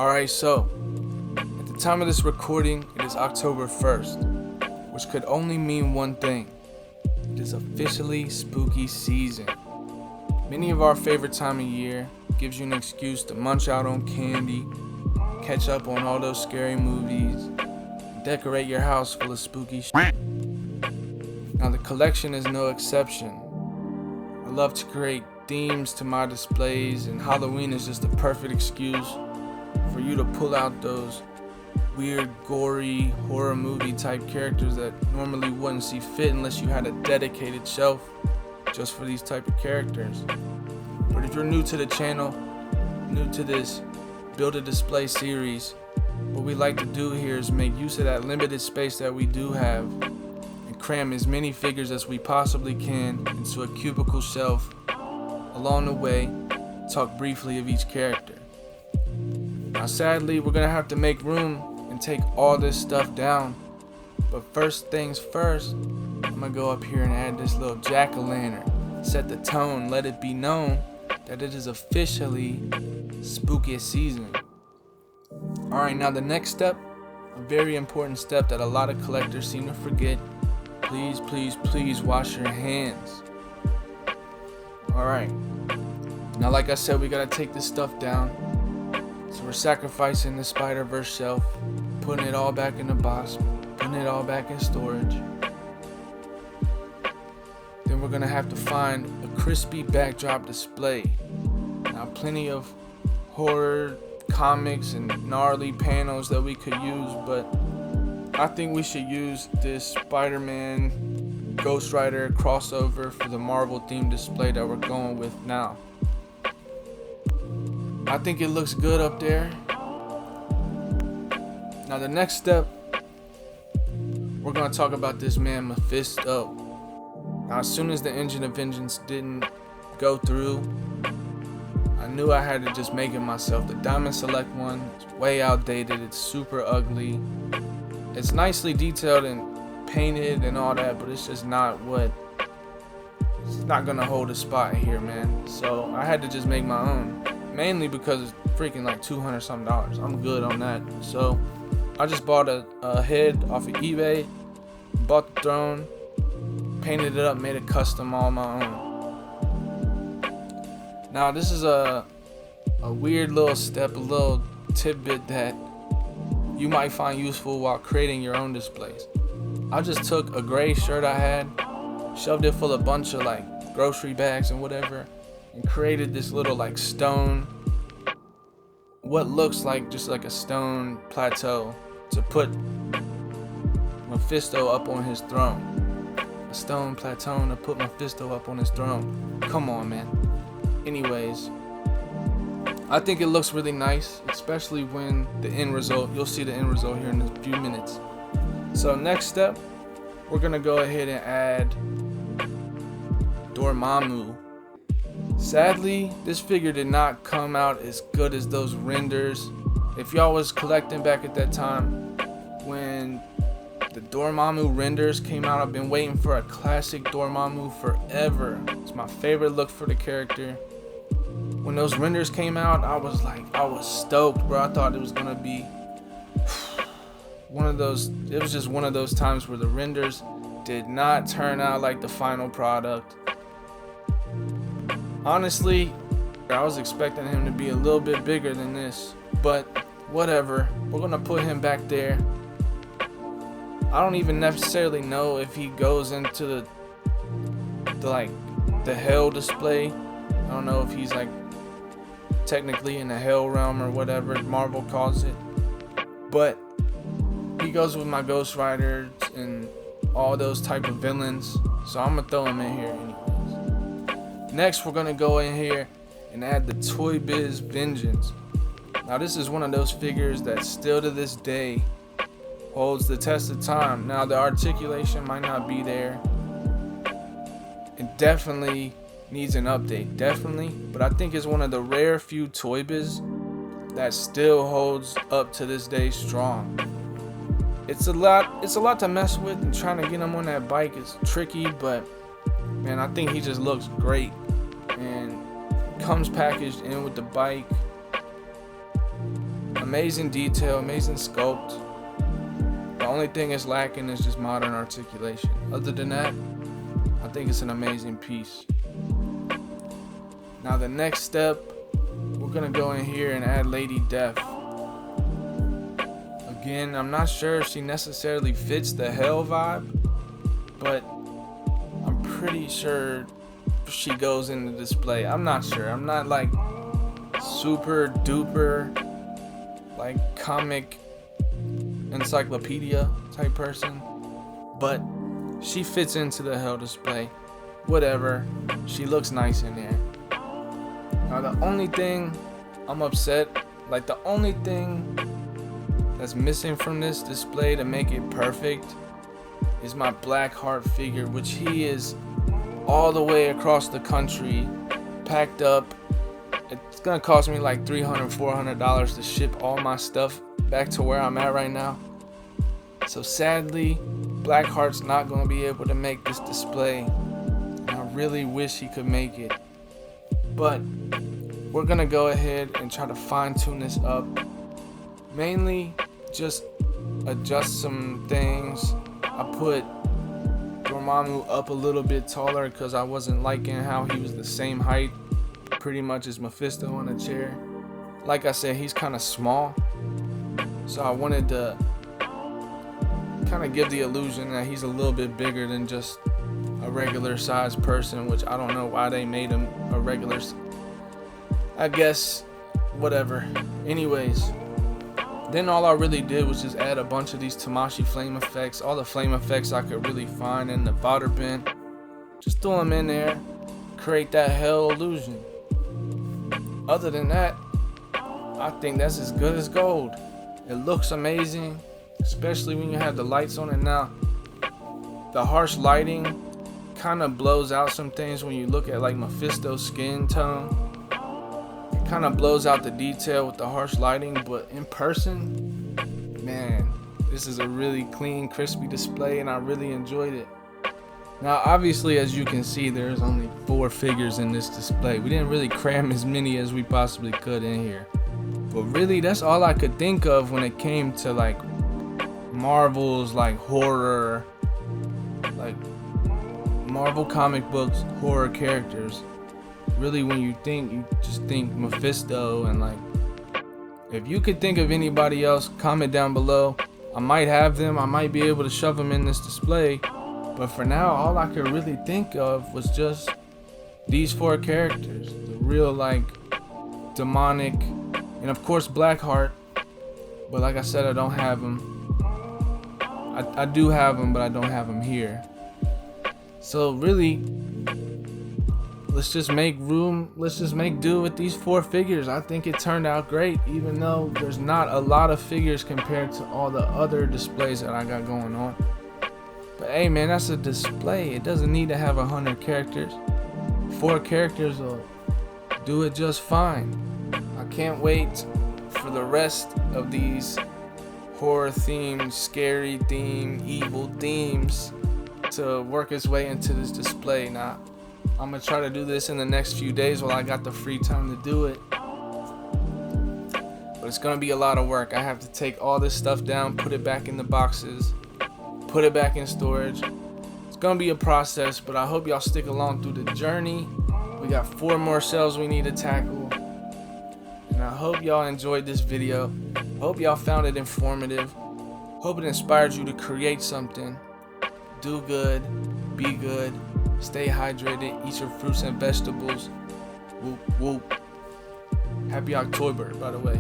Alright, so at the time of this recording, it is October 1st, which could only mean one thing. It is officially spooky season. Many of our favorite time of year gives you an excuse to munch out on candy, catch up on all those scary movies, decorate your house full of spooky shit. Now the collection is no exception. I love to create themes to my displays, and Halloween is just the perfect excuse for you to pull out those weird, gory, horror movie type characters that normally wouldn't see fit unless you had a dedicated shelf just for these type of characters. But if you're new to the channel, new to this build a display series, what we like to do here is make use of that limited space that we do have and cram as many figures as we possibly can into a cubicle shelf. Along the way, talk briefly of each character. Now sadly, we're gonna have to make room and take all this stuff down. But first things first, I'm gonna go up here and add this little jack-o'-lantern. Set the tone, let it be known that it is officially spooky season. Alright, now the next step, a very important step that a lot of collectors seem to forget. Please, please, please wash your hands. Alright, now like I said, we gotta take this stuff down. So we're sacrificing the Spider-Verse shelf, putting it all back in the box, putting it all back in storage. Then we're gonna have to find a crispy backdrop display. Now plenty of horror comics and gnarly panels that we could use, but I think we should use this Spider-Man Ghost Rider crossover for the Marvel themed display that we're going with now. I think it looks good up there. Now the next step, we're going to talk about this man Mephisto. Now as soon as the Engine of Vengeance didn't go through, I knew I had to just make it myself. The Diamond Select one is way outdated, it's super ugly. It's nicely detailed and painted and all that, but it's just not it's not gonna hold a spot here, man. So I had to just make my own, mainly because it's freaking like $200 something. I'm good on that. So I just bought a head off of eBay, bought the throne, painted it up, made it custom all my own. Now this is a weird little step, a little tidbit that you might find useful while creating your own displays. I just took a gray shirt I had, shoved it full of a bunch of like grocery bags and whatever, and created this little like stone, what looks like just like a stone plateau to put Mephisto up on his throne. A stone plateau to put Mephisto up on his throne. Come on, man. Anyways, I think it looks really nice, especially when the end result, you'll see the end result here in a few minutes. So next step, we're gonna go ahead and add Dormammu. Sadly, this figure did not come out as good as those renders. If y'all was collecting back at that time when the Dormammu renders came out, I've been waiting for a classic Dormammu forever. It's my favorite look for the character. When those renders came out, I was stoked, bro. I thought it was gonna be one of those, it was just one of those times where the renders did not turn out like the final product. Honestly, I was expecting him to be a little bit bigger than this, but whatever. We're gonna put him back there. I don't even necessarily know if he goes into the hell display. I don't know if he's like technically in the hell realm or whatever Marvel calls it, but he goes with my Ghost Riders and all those type of villains, so I'm gonna throw him in here anyways. Next, we're gonna go in here and add the Toy Biz Vengeance. Now this is one of those figures that still to this day holds the test of time. Now the articulation might not be there. It definitely needs an update, definitely, but I think it's one of the rare few Toy Biz that still holds up to this day strong. It's a lot to mess with, and trying to get him on that bike is tricky, but man, I think he just looks great and comes packaged in with the bike. amazing detail, amazing sculpt. The only thing it's lacking is just modern articulation. Other than that, I think it's an amazing piece. Now the next step, we're gonna go in here and add Lady Death. Again, I'm not sure if she necessarily fits the hell vibe, but I'm pretty sure she goes in the display. I'm not sure. I'm not like super duper like comic encyclopedia type person, but she fits into the hell display. Whatever. She looks nice in there. Now the only thing I'm upset, like the only thing that's missing from this display to make it perfect is my Blackheart figure, which he is all the way across the country, packed up. It's gonna cost me like $300-$400 to ship all my stuff back to where I'm at right now. So sadly, Blackheart's not gonna be able to make this display. And I really wish he could make it. But we're gonna go ahead and try to fine tune this up. Mainly just adjust some things. I put Dormammu up a little bit taller because I wasn't liking how he was the same height pretty much as Mephisto on a chair. Like I said, he's kind of small, so I wanted to kind of give the illusion that he's a little bit bigger than just a regular sized person, which I don't know why they made him a regular, I guess, whatever. Anyways, then all I really did was just add a bunch of these Tamashii flame effects, all the flame effects I could really find in the fodder bin. Just throw them in there, create that hell illusion. Other than that, I think that's as good as gold. It looks amazing, especially when you have the lights on it now. The harsh lighting kind of blows out some things when you look at like Mephisto's skin tone. It kind of blows out the detail with the harsh lighting, but in person, man, this is a really clean, crispy display, and I really enjoyed it. Now, obviously, as you can see, there's only 4 figures in this display. We didn't really cram as many as we possibly could in here. But really, that's all I could think of when it came to like Marvel's like horror, like Marvel comic books horror characters. Really, when you think, you just think Mephisto, and like, if you could think of anybody else, comment down below. I might have them, I might be able to shove them in this display, but for now, all I could really think of was just these 4 characters. The real like demonic, and of course Blackheart, but like I said, I don't have them. I do have them, but I don't have them here. So really, let's just make room, let's just make do with these 4 figures. I think it turned out great, even though there's not a lot of figures compared to all the other displays that I got going on. But hey man, that's a display. It doesn't need to have 100 characters. 4 characters will do it just fine. I can't wait for the rest of these horror themed, scary themed, evil themes to work its way into this display. Now, I'm gonna try to do this in the next few days while I got the free time to do it. But it's gonna be a lot of work. I have to take all this stuff down, put it back in the boxes, put it back in storage. It's gonna be a process, but I hope y'all stick along through the journey. We got 4 more shelves we need to tackle. And I hope y'all enjoyed this video. Hope y'all found it informative. Hope it inspired you to create something. Do good, be good, stay hydrated, eat your fruits and vegetables. Whoop, whoop. Happy October, by the way.